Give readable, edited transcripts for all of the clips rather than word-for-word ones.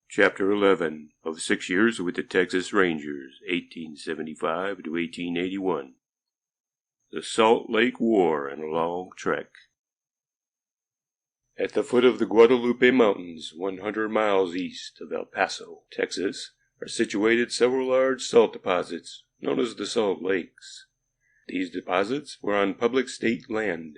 Chapter 11 of 6 Years with the Texas Rangers, 1875 to 1881. The Salt Lake War and a Long Trek. At the foot of the Guadalupe Mountains, 100 miles east of El Paso, Texas, are situated several large salt deposits, known as the Salt Lakes. These deposits were on public state land.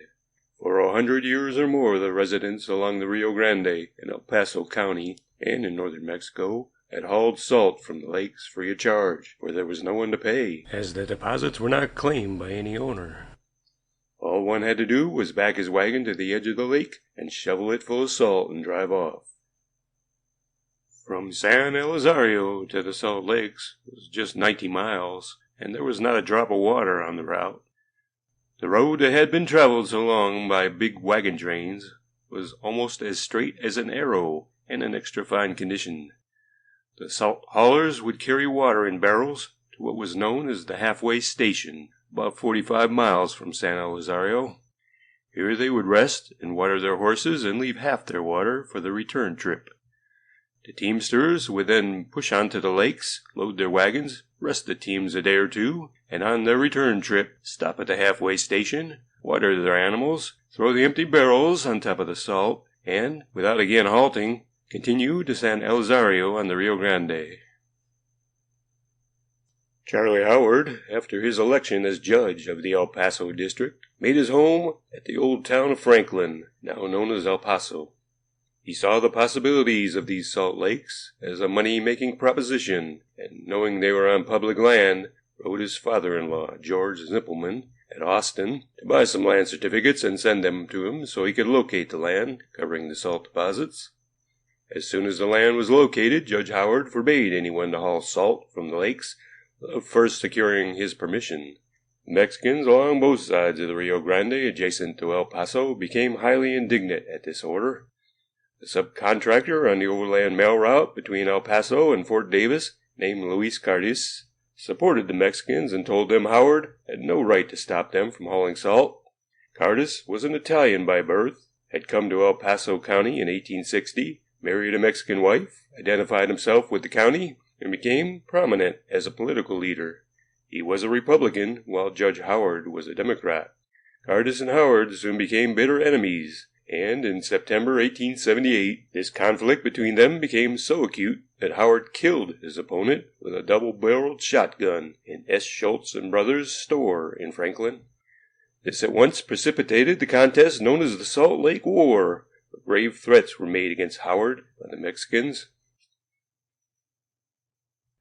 For 100 years or more, the residents along the Rio Grande in El Paso County and in northern Mexico had hauled salt from the lakes free of charge, for there was no one to pay, as the deposits were not claimed by any owner. All one had to do was back his wagon to the edge of the lake and shovel it full of salt and drive off. From San Elizario to the Salt Lakes was just 90 miles, and there was not a drop of water on the route. The road that had been traveled so long by big wagon trains was almost as straight as an arrow and in extra fine condition. The salt haulers would carry water in barrels to what was known as the halfway station, about 45 miles from San Elizario. Here they would rest and water their horses and leave half their water for the return trip. The teamsters would then push on to the lakes, load their wagons, rest the teams a day or two, and on their return trip stop at the halfway station, water their animals, throw the empty barrels on top of the salt, and, without again halting, continue to San Elizario on the Rio Grande. Charlie Howard, after his election as judge of the El Paso district, made his home at the old town of Franklin, now known as El Paso. He saw the possibilities of these salt lakes as a money-making proposition, and knowing they were on public land, wrote his father-in-law, George Zimpelman, at Austin, to buy some land certificates and send them to him so he could locate the land covering the salt deposits. As soon as the land was located, Judge Howard forbade anyone to haul salt from the lakes without first securing his permission. Mexicans along both sides of the Rio Grande adjacent to El Paso became highly indignant at this order. The subcontractor on the overland mail route between El Paso and Fort Davis, named Luis Cardis, supported the Mexicans and told them Howard had no right to stop them from hauling salt. Cardis was an Italian by birth, had come to El Paso County in 1860, married a Mexican wife, identified himself with the county, and became prominent as a political leader. He was a Republican, while Judge Howard was a Democrat. Cardis and Howard soon became bitter enemies, and in September 1878, this conflict between them became so acute that Howard killed his opponent with a double-barreled shotgun in S. Schultz and Brothers' store in Franklin. This at once precipitated the contest known as the Salt Lake War. Grave threats were made against Howard by the Mexicans.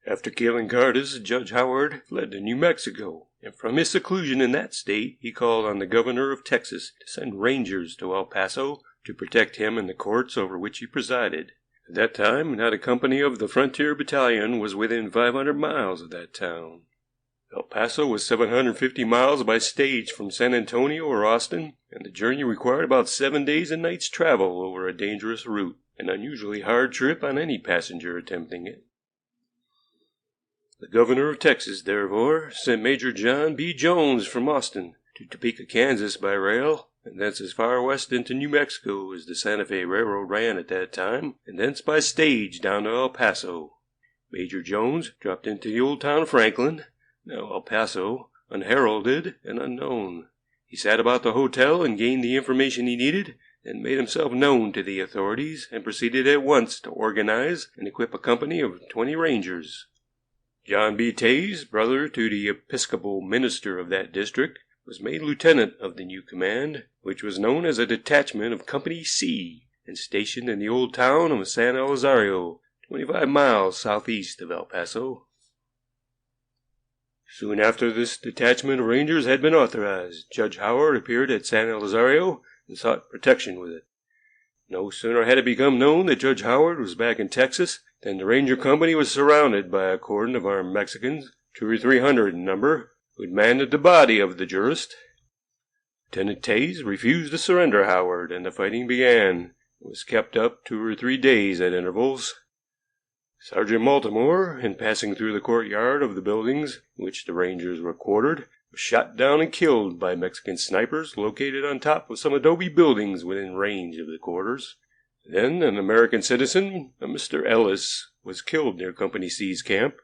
After killing Cardis, Judge Howard fled to New Mexico, and from his seclusion in that state, he called on the governor of Texas to send rangers to El Paso to protect him and the courts over which he presided. At that time, not a company of the Frontier Battalion was within 500 miles of that town. El Paso was 750 miles by stage from San Antonio or Austin, and the journey required about 7 days and nights' travel over a dangerous route, an unusually hard trip on any passenger attempting it. The governor of Texas, therefore, sent Major John B. Jones from Austin to Topeka, Kansas by rail, and thence as far west into New Mexico as the Santa Fe Railroad ran at that time, and thence by stage down to El Paso. Major Jones dropped into the old town of Franklin, now El Paso, unheralded and unknown. He sat about the hotel and gained the information he needed, then made himself known to the authorities, and proceeded at once to organize and equip a company of 20 rangers. John B. Tase, brother to the Episcopal minister of that district, was made lieutenant of the new command, which was known as a detachment of Company C, and stationed in the old town of San Elizario, 25 miles southeast of El Paso. Soon after this detachment of rangers had been authorized, Judge Howard appeared at San Elizario and sought protection with it. No sooner had it become known that Judge Howard was back in Texas than the ranger company was surrounded by a cordon of armed Mexicans, 200 or 300 in number, who demanded the body of the jurist. Lieutenant Tase refused to surrender Howard, and the fighting began. It was kept up 2 or 3 days at intervals. Sergeant Baltimore, in passing through the courtyard of the buildings in which the rangers were quartered, was shot down and killed by Mexican snipers located on top of some adobe buildings within range of the quarters. Then an American citizen, a Mr. Ellis, was killed near Company C's camp.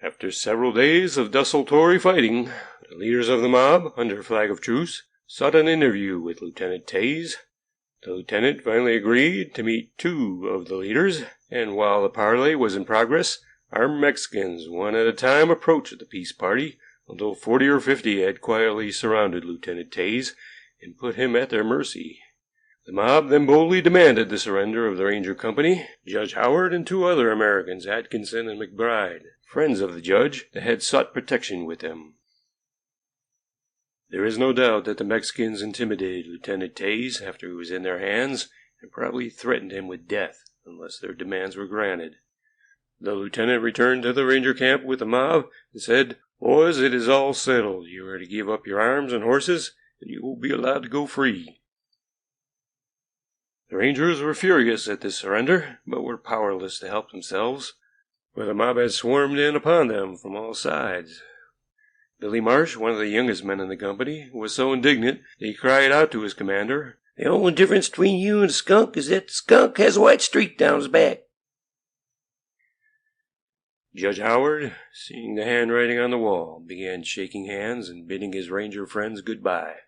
After several days of desultory fighting, the leaders of the mob, under flag of truce, sought an interview with Lieutenant Tase. The lieutenant finally agreed to meet 2 of the leaders, and while the parley was in progress, armed Mexicans, one at a time, approached the peace party, although 40 or 50 had quietly surrounded Lieutenant Tase and put him at their mercy. The mob then boldly demanded the surrender of the Ranger Company. Judge Howard and 2 other Americans, Atkinson and McBride, friends of the judge, that had sought protection with them. There is no doubt that the Mexicans intimidated Lieutenant Tase after he was in their hands, and probably threatened him with death unless their demands were granted. The lieutenant returned to the ranger camp with the mob and said, "Boys, it is all settled. You are to give up your arms and horses, and you will be allowed to go free." The Rangers were furious at this surrender, but were powerless to help themselves, for the mob had swarmed in upon them from all sides. Billy Marsh, one of the youngest men in the company, was so indignant that he cried out to his commander, "The only difference between you and a skunk is that the skunk has a white streak down his back." Judge Howard, seeing the handwriting on the wall, began shaking hands and bidding his ranger friends goodbye.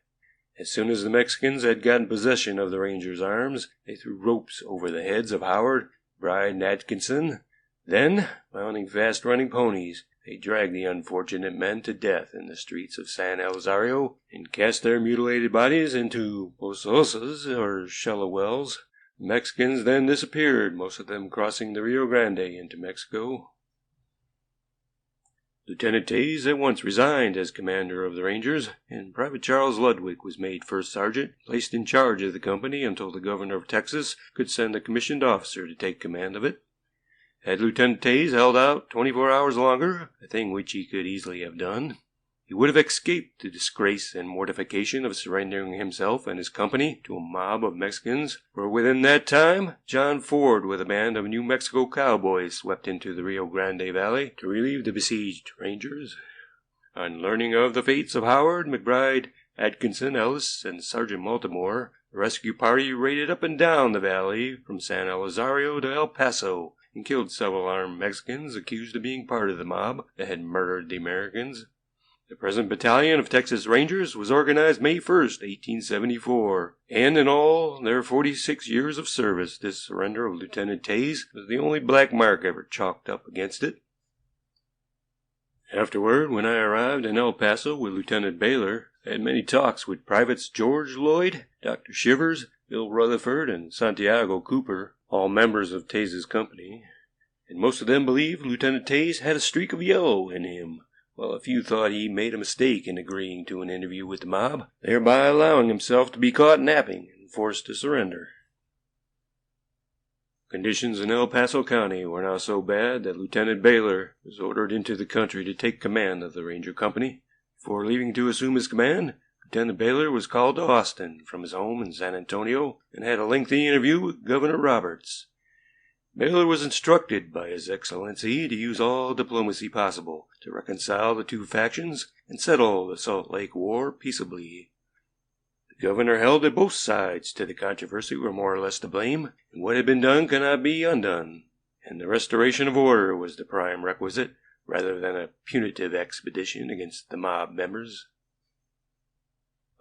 As soon as the Mexicans had gotten possession of the Rangers' arms, they threw ropes over the heads of Howard, Bride, and Atkinson. Then, mounting fast-running ponies, they dragged the unfortunate men to death in the streets of San Elizario and cast their mutilated bodies into pozos, or shallow wells. The Mexicans then disappeared, most of them crossing the Rio Grande into Mexico. Lieutenant Tase at once resigned as commander of the Rangers, and Private Charles Ludwig was made first sergeant, placed in charge of the company until the governor of Texas could send a commissioned officer to take command of it. Had Lieutenant Tase held out 24 hours longer, a thing which he could easily have done, he would have escaped the disgrace and mortification of surrendering himself and his company to a mob of Mexicans, for within that time John Ford with a band of New Mexico cowboys swept into the Rio Grande Valley to relieve the besieged Rangers. On learning of the fates of Howard, McBride, Atkinson, Ellis, and Sergeant Baltimore, the rescue party raided up and down the valley from San Elizario to El Paso, and killed several armed Mexicans accused of being part of the mob that had murdered the Americans. The present battalion of Texas Rangers was organized May 1st, 1874, and in all their 46 years of service, this surrender of Lieutenant Tase was the only black mark ever chalked up against it. Afterward, when I arrived in El Paso with Lieutenant Baylor, I had many talks with Privates George Lloyd, Dr. Shivers, Bill Rutherford, and Santiago Cooper, all members of Tase's company, and most of them believed Lieutenant Tase had a streak of yellow in him, while a few thought he made a mistake in agreeing to an interview with the mob, thereby allowing himself to be caught napping and forced to surrender. Conditions in El Paso County were now so bad that Lieutenant Baylor was ordered into the country to take command of the Ranger Company. Before leaving to assume his command, Lieutenant Baylor was called to Austin from his home in San Antonio and had a lengthy interview with Governor Roberts. Baylor was instructed by His Excellency to use all diplomacy possible to reconcile the two factions and settle the Salt Lake War peaceably. The governor held that both sides to the controversy were more or less to blame, and what had been done could not be undone, and the restoration of order was the prime requisite, rather than a punitive expedition against the mob members.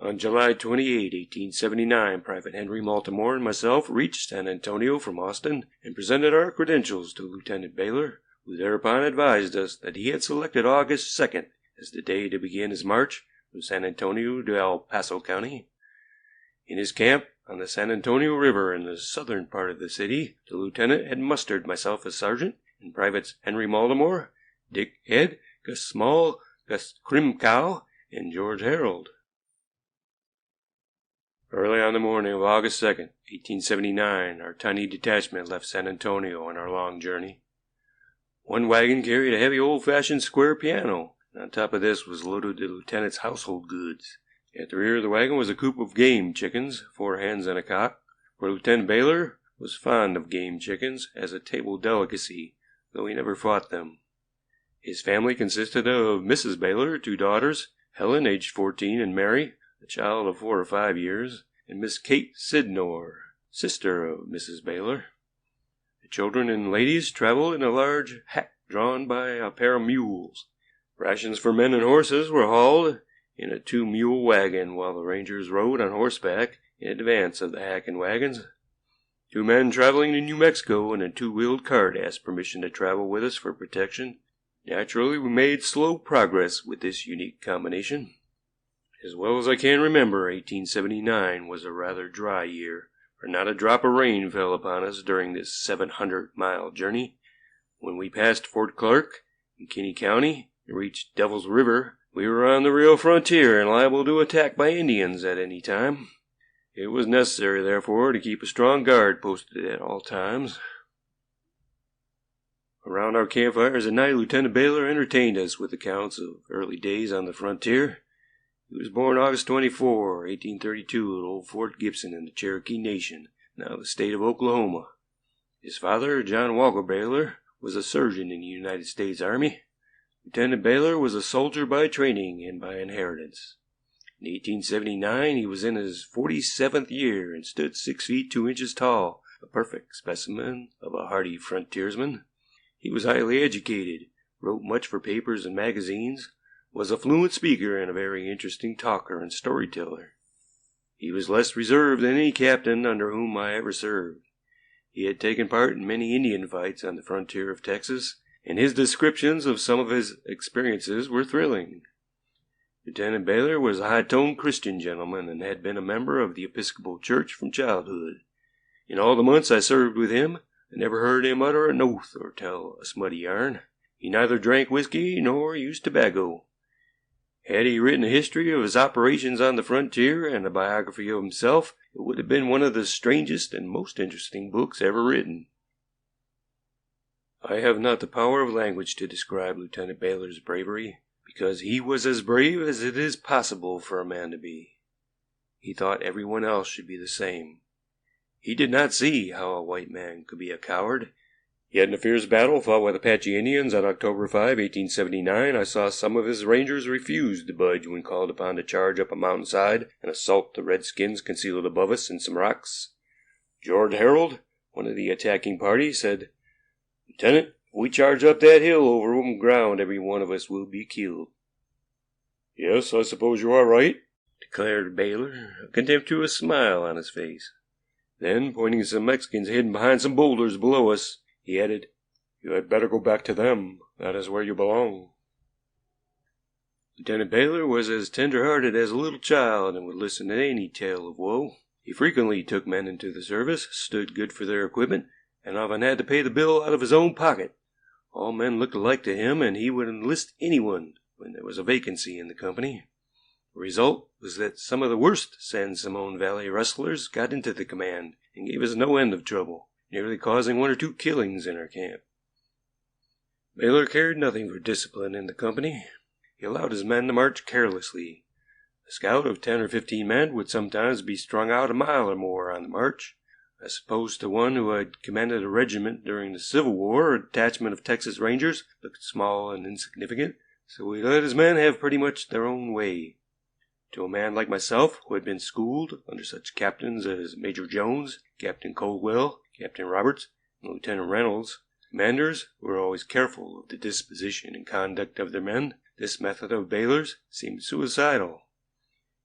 On July 28, 1879, Private Henry Baltimore and myself reached San Antonio from Austin and presented our credentials to Lieutenant Baylor, who thereupon advised us that he had selected August 2nd as the day to begin his march from San Antonio to El Paso County. In his camp on the San Antonio River in the southern part of the city, the lieutenant had mustered myself as sergeant, and Privates Henry Baltimore, Dick Head, Gus Small, Gus Crimcow, and George Harold. Early on the morning of August 2nd, 1879, our tiny detachment left San Antonio on our long journey. One wagon carried a heavy old-fashioned square piano, and on top of this was loaded the lieutenant's household goods. At the rear of the wagon was a coop of game chickens, 4 hens and a cock, for Lieutenant Baylor was fond of game chickens as a table delicacy, though he never fought them. His family consisted of Mrs. Baylor, 2 daughters, Helen, aged 14, and Mary, a child of 4 or 5 years, and Miss Kate Sidnor, sister of Mrs. Baylor. The children and ladies traveled in a large hack drawn by a pair of mules. Rations for men and horses were hauled in a 2-mule wagon, while the rangers rode on horseback in advance of the hack and wagons. 2 men traveling to New Mexico in a 2-wheeled cart asked permission to travel with us for protection. Naturally, we made slow progress with this unique combination. As well as I can remember, 1879 was a rather dry year, for not a drop of rain fell upon us during this 700-mile journey. When we passed Fort Clark in Kinney County and reached Devil's River, we were on the real frontier and liable to attack by Indians at any time. It was necessary, therefore, to keep a strong guard posted at all times. Around our campfires at night, Lieutenant Baylor entertained us with accounts of early days on the frontier. He was born August 24, 1832, at Old Fort Gibson in the Cherokee Nation, now the state of Oklahoma. His father, John Walker Baylor, was a surgeon in the United States Army. Lieutenant Baylor was a soldier by training and by inheritance. In 1879, he was in his 47th year and stood 6 feet 2 inches tall, a perfect specimen of a hardy frontiersman. He was highly educated, wrote much for papers and magazines, was a fluent speaker and a very interesting talker and storyteller. He was less reserved than any captain under whom I ever served. He had taken part in many Indian fights on the frontier of Texas, and his descriptions of some of his experiences were thrilling. Lieutenant Baylor was a high-toned Christian gentleman and had been a member of the Episcopal Church from childhood. In all the months I served with him, I never heard him utter an oath or tell a smutty yarn. He neither drank whiskey nor used tobacco. Had he written a history of his operations on the frontier and a biography of himself, it would have been one of the strangest and most interesting books ever written. I have not the power of language to describe Lieutenant Baylor's bravery, because he was as brave as it is possible for a man to be. He thought everyone else should be the same. He did not see how a white man could be a coward. Yet in a fierce battle fought with Apache Indians on October 5, 1879, I saw some of his rangers refuse to budge when called upon to charge up a mountainside and assault the redskins concealed above us in some rocks. George Harold, one of the attacking party, said, "Lieutenant, if we charge up that hill over open ground, every one of us will be killed." "Yes, I suppose you are right," declared Baylor, a contemptuous smile on his face. Then, pointing to some Mexicans hidden behind some boulders below us, he added, "You had better go back to them. That is where you belong." Lieutenant Baylor was as tender-hearted as a little child and would listen to any tale of woe. He frequently took men into the service, stood good for their equipment, and often had to pay the bill out of his own pocket. All men looked alike to him, and he would enlist anyone when there was a vacancy in the company. The result was that some of the worst San Simon Valley rustlers got into the command and gave us no end of trouble, nearly causing 1 or 2 killings in our camp. Baylor cared nothing for discipline in the company. He allowed his men to march carelessly. A scout of 10 or 15 men would sometimes be strung out a mile or more on the march. I suppose to one who had commanded a regiment during the Civil War, a detachment of Texas Rangers looked small and insignificant, so he let his men have pretty much their own way. To a man like myself, who had been schooled under such captains as Major Jones, Captain Coldwell, Captain Roberts, and Lieutenant Reynolds, commanders who were always careful of the disposition and conduct of their men, this method of Baylor's seemed suicidal.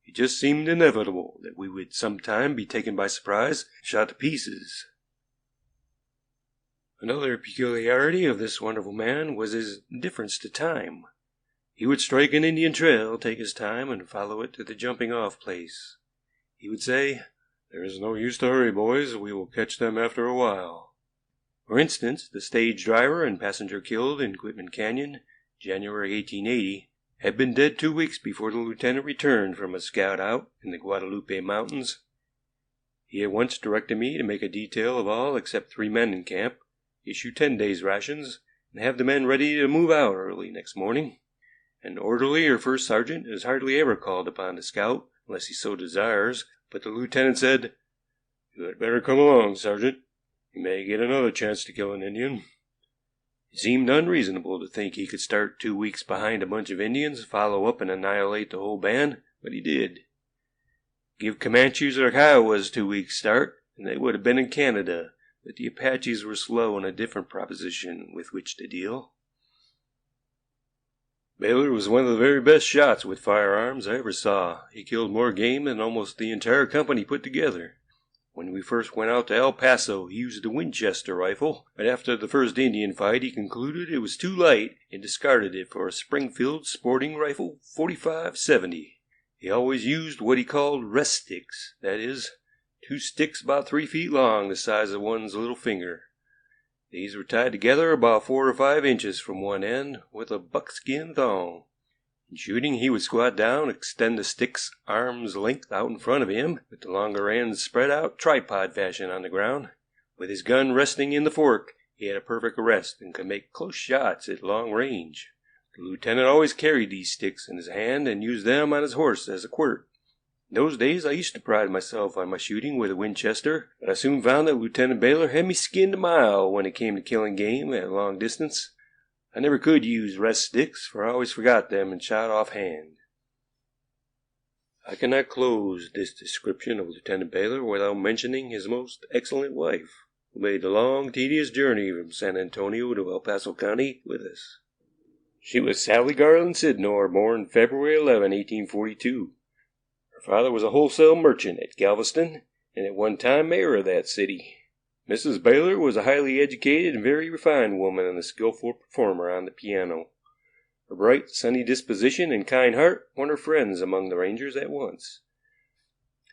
It just seemed inevitable that we would sometime be taken by surprise and shot to pieces. Another peculiarity of this wonderful man was his indifference to time. He would strike an Indian trail, take his time, and follow it to the jumping-off place. He would say, "There is no use to hurry, boys. We will catch them after a while." For instance, the stage driver and passenger killed in Quitman Canyon, January 1880, had been dead 2 weeks before the lieutenant returned from a scout out in the Guadalupe Mountains. He at once directed me to make a detail of all except 3 men in camp, issue 10 days' rations, and have the men ready to move out early next morning. An orderly or first sergeant is hardly ever called upon to scout, unless he so desires, but the lieutenant said, "You had better come along, Sergeant. You may get another chance to kill an Indian." It seemed unreasonable to think he could start 2 weeks behind a bunch of Indians, follow up and annihilate the whole band, but he did. Give Comanches or Kiowas 2 weeks' start, and they would have been in Canada, but the Apaches were slow on a different proposition with which to deal. Baylor was one of the very best shots with firearms I ever saw. He killed more game than almost the entire company put together. When we first went out to El Paso, he used a Winchester rifle, but after the first Indian fight, he concluded it was too light and discarded it for a Springfield sporting rifle 45-70. He always used what he called rest sticks, that is, 2 sticks about 3 feet long, the size of one's little finger. These were tied together about 4 or 5 inches from one end with a buckskin thong. In shooting, he would squat down, extend the stick's arm's length out in front of him, with the longer ends spread out tripod fashion on the ground. With his gun resting in the fork, he had a perfect rest and could make close shots at long range. The lieutenant always carried these sticks in his hand and used them on his horse as a quirt. In those days, I used to pride myself on my shooting with a Winchester, but I soon found that Lieutenant Baylor had me skinned a mile when it came to killing game at long distance. I never could use rest sticks, for I always forgot them and shot offhand. I cannot close this description of Lieutenant Baylor without mentioning his most excellent wife, who made the long, tedious journey from San Antonio to El Paso County with us. She was Sally Garland Sidnor, born February 11, 1842. Her father was a wholesale merchant at Galveston, and at one time mayor of that city. Mrs. Baylor was a highly educated and very refined woman and a skillful performer on the piano. Her bright, sunny disposition and kind heart won her friends among the Rangers at once.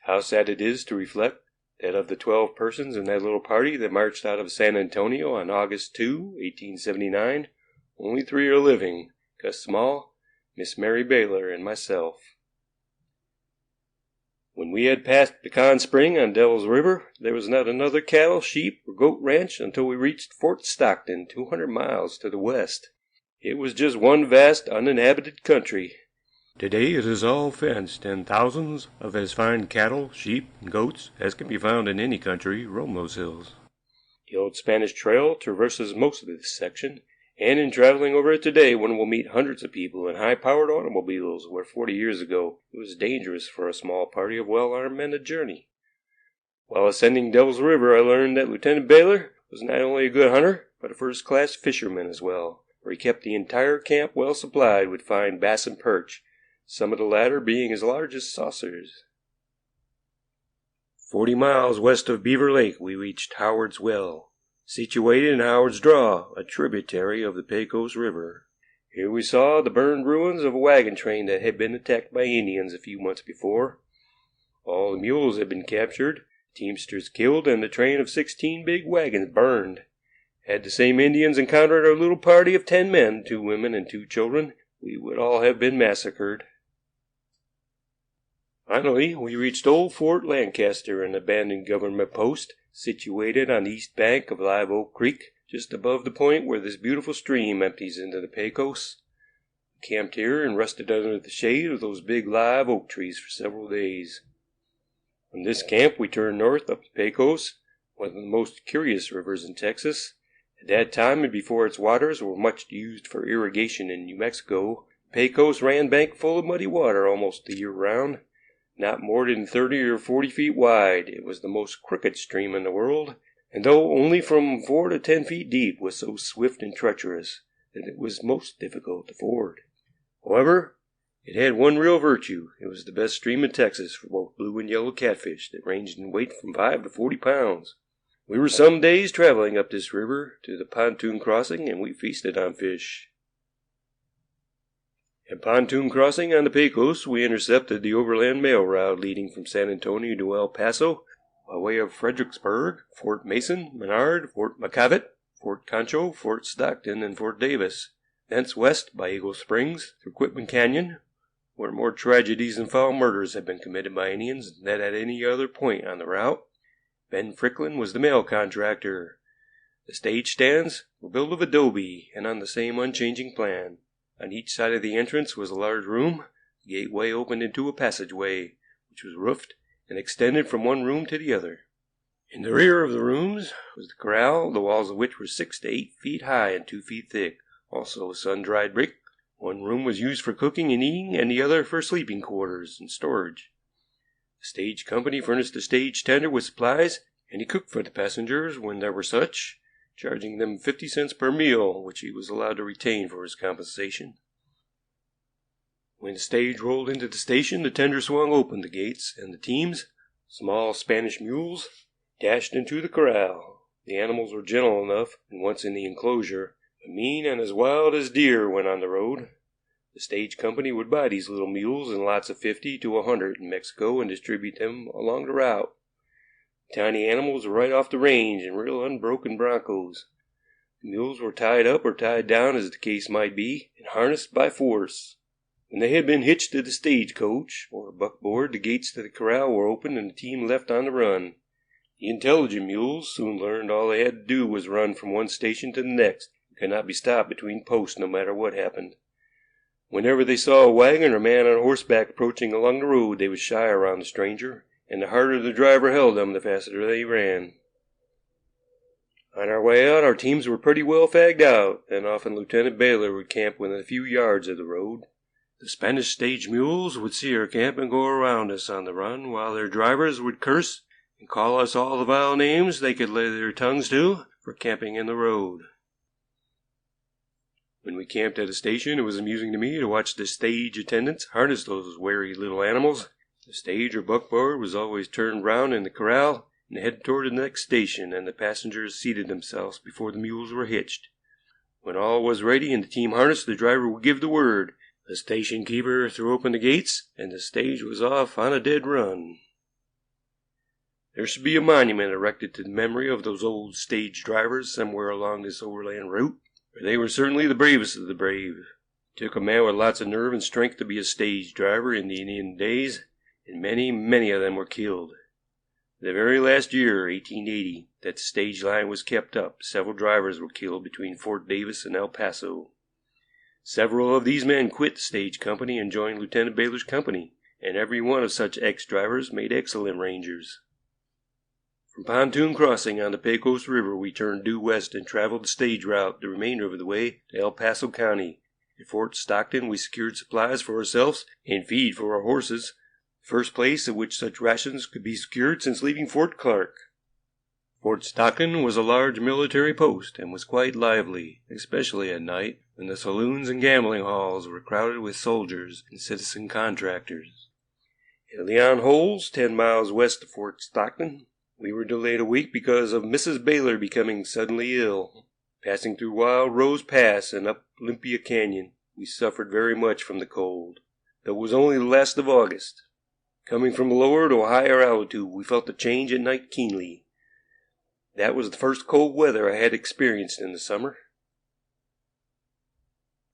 How sad it is to reflect that of the 12 persons in that little party that marched out of San Antonio on August 2, 1879, only 3 are living, Gus Small, Miss Mary Baylor, and myself. When we had passed Pecan Spring on Devil's River, there was not another cattle, sheep, or goat ranch until we reached Fort Stockton, 200 miles to the west. It was just one vast, uninhabited country. Today it is all fenced, and thousands of as fine cattle, sheep, and goats as can be found in any country roam those hills. The old Spanish Trail traverses most of this section, and in traveling over it today one will meet hundreds of people in high-powered automobiles where 40 years ago it was dangerous for a small party of well-armed men to journey. While ascending Devil's River, I learned that Lieutenant Baylor was not only a good hunter, but a first-class fisherman as well, for he kept the entire camp well supplied with fine bass and perch, some of the latter being as large as saucers. 40 miles west of Beaver Lake we reached Howard's Well, situated in Howard's Draw, a tributary of the Pecos River. Here we saw the burned ruins of a wagon train that had been attacked by Indians a few months before. All the mules had been captured, teamsters killed, and the train of 16 big wagons burned. Had the same Indians encountered our little party of 10 men, 2 women and 2 children, we would all have been massacred. Finally, we reached old Fort Lancaster, an abandoned government post, situated on the east bank of Live Oak Creek, just above the point where this beautiful stream empties into the Pecos. We camped here and rested under the shade of those big live oak trees for several days. From this camp we turned north up the Pecos, one of the most curious rivers in Texas. At that time, and before its waters were much used for irrigation in New Mexico, the Pecos ran bank full of muddy water almost the year round. Not more than 30 or 40 feet wide, it was the most crooked stream in the world, and though only from 4 to 10 feet deep, was so swift and treacherous that it was most difficult to ford. However, it had one real virtue. It was the best stream in Texas for both blue and yellow catfish that ranged in weight from 5 to 40 pounds. We were some days traveling up this river to the Pontoon Crossing, and we feasted on fish. At Pontoon Crossing on the Pecos, we intercepted the overland mail route leading from San Antonio to El Paso by way of Fredericksburg, Fort Mason, Menard, Fort McCavitt, Fort Concho, Fort Stockton, and Fort Davis. Thence west by Eagle Springs through Quitman Canyon, where more tragedies and foul murders had been committed by Indians than at any other point on the route. Ben Fricklin was the mail contractor. The stage stands were built of adobe and on the same unchanging plan. On each side of the entrance was a large room. The gateway opened into a passageway, which was roofed and extended from one room to the other. In the rear of the rooms was the corral, the walls of which were 6 to 8 feet high and 2 feet thick, also sun-dried brick. One room was used for cooking and eating, and the other for sleeping quarters and storage. The stage company furnished the stage tender with supplies, and he cooked for the passengers when there were such, charging them 50 cents per meal, which he was allowed to retain for his compensation. When the stage rolled into the station, the tender swung open the gates, and the teams, small Spanish mules, dashed into the corral. The animals were gentle enough, and once in the enclosure, but mean and as wild as deer when on the road. The stage company would buy these little mules in lots of 50 to 100 in Mexico and distribute them along the route. The tiny animals were right off the range and real unbroken broncos. The mules were tied up or tied down as the case might be, and harnessed by force. When they had been hitched to the stagecoach or buckboard, the gates to the corral were opened and the team left on the run. The intelligent mules soon learned all they had to do was run from one station to the next, and could not be stopped between posts no matter what happened. Whenever they saw a wagon or man on horseback approaching along the road, they would shy around the stranger, and the harder the driver held them, the faster they ran. On our way out, our teams were pretty well fagged out, and often Lieutenant Baylor would camp within a few yards of the road. The Spanish stage mules would see our camp and go around us on the run, while their drivers would curse and call us all the vile names they could lay their tongues to for camping in the road. When we camped at a station, it was amusing to me to watch the stage attendants harness those wary little animals. The stage or buckboard was always turned round in the corral and headed toward the next station, and the passengers seated themselves before the mules were hitched. When all was ready and the team harnessed, the driver would give the word. The station keeper threw open the gates, and the stage was off on a dead run. There should be a monument erected to the memory of those old stage drivers somewhere along this overland route, for they were certainly the bravest of the brave. It took a man with lots of nerve and strength to be a stage driver in the Indian days, and many, many of them were killed. The very last year, 1880, that the stage line was kept up, several drivers were killed between Fort Davis and El Paso. Several of these men quit the stage company and joined Lieutenant Baylor's company, and every one of such ex-drivers made excellent rangers. From Pontoon Crossing on the Pecos River, we turned due west and traveled the stage route the remainder of the way to El Paso County. At Fort Stockton, we secured supplies for ourselves and feed for our horses, the first place at which such rations could be secured since leaving Fort Clark. Fort Stockton was a large military post and was quite lively, especially at night, when the saloons and gambling halls were crowded with soldiers and citizen contractors. At Leon Holes, 10 miles west of Fort Stockton, we were delayed a week because of Mrs. Baylor becoming suddenly ill. Passing through Wild Rose Pass and up Olympia Canyon, we suffered very much from the cold, though it was only the last of August. Coming from a lower to a higher altitude, we felt the change at night keenly. That was the first cold weather I had experienced in the summer.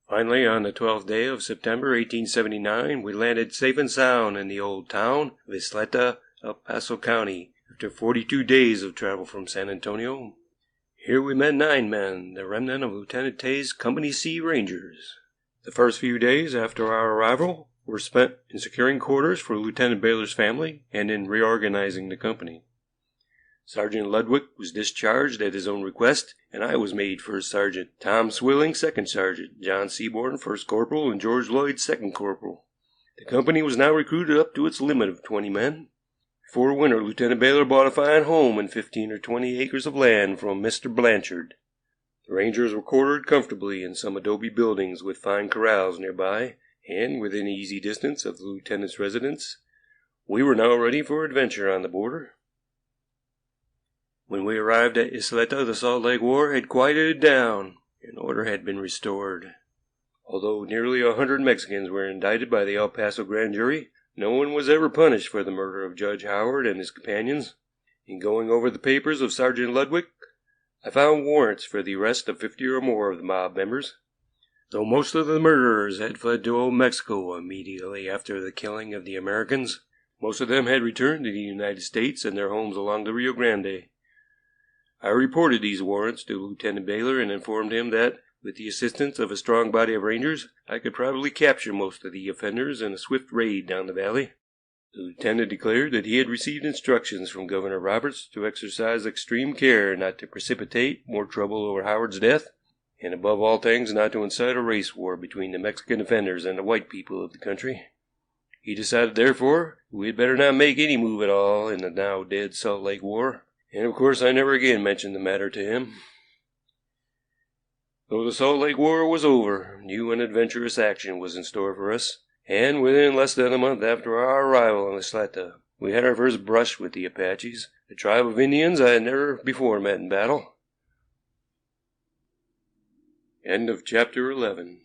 Finally, on the 12th day of September, 1879, we landed safe and sound in the old town of Isleta, El Paso County, after 42 days of travel from San Antonio. Here we met 9 men, the remnant of Lieutenant Tase's Company C Rangers. The first few days after our arrival were spent in securing quarters for Lieutenant Baylor's family and in reorganizing the company. Sergeant Ludwig was discharged at his own request, and I was made first sergeant, Tom Swilling second sergeant, John Seaborn first corporal, and George Lloyd second corporal. The company was now recruited up to its limit of 20 men. Before winter, Lieutenant Baylor bought a fine home and 15 or 20 acres of land from Mr. Blanchard. The Rangers were quartered comfortably in some adobe buildings with fine corrals nearby, and within easy distance of the lieutenant's residence. We were now ready for adventure on the border. When we arrived at Isleta, the Salt Lake War had quieted down, and order had been restored. Although nearly 100 Mexicans were indicted by the El Paso grand jury, no one was ever punished for the murder of Judge Howard and his companions. In going over the papers of Sergeant Ludwig, I found warrants for the arrest of 50 or more of the mob members. Though most of the murderers had fled to Old Mexico immediately after the killing of the Americans, most of them had returned to the United States and their homes along the Rio Grande. I reported these warrants to Lieutenant Baylor and informed him that, with the assistance of a strong body of rangers, I could probably capture most of the offenders in a swift raid down the valley. The lieutenant declared that he had received instructions from Governor Roberts to exercise extreme care not to precipitate more trouble over Howard's death, and above all things not to incite a race war between the Mexican offenders and the white people of the country. He decided, therefore, we had better not make any move at all in the now dead Salt Lake War, and of course I never again mentioned the matter to him. Though the Salt Lake War was over, new and adventurous action was in store for us, and within less than a month after our arrival on the Slata, we had our first brush with the Apaches, a tribe of Indians I had never before met in battle. End of chapter 11.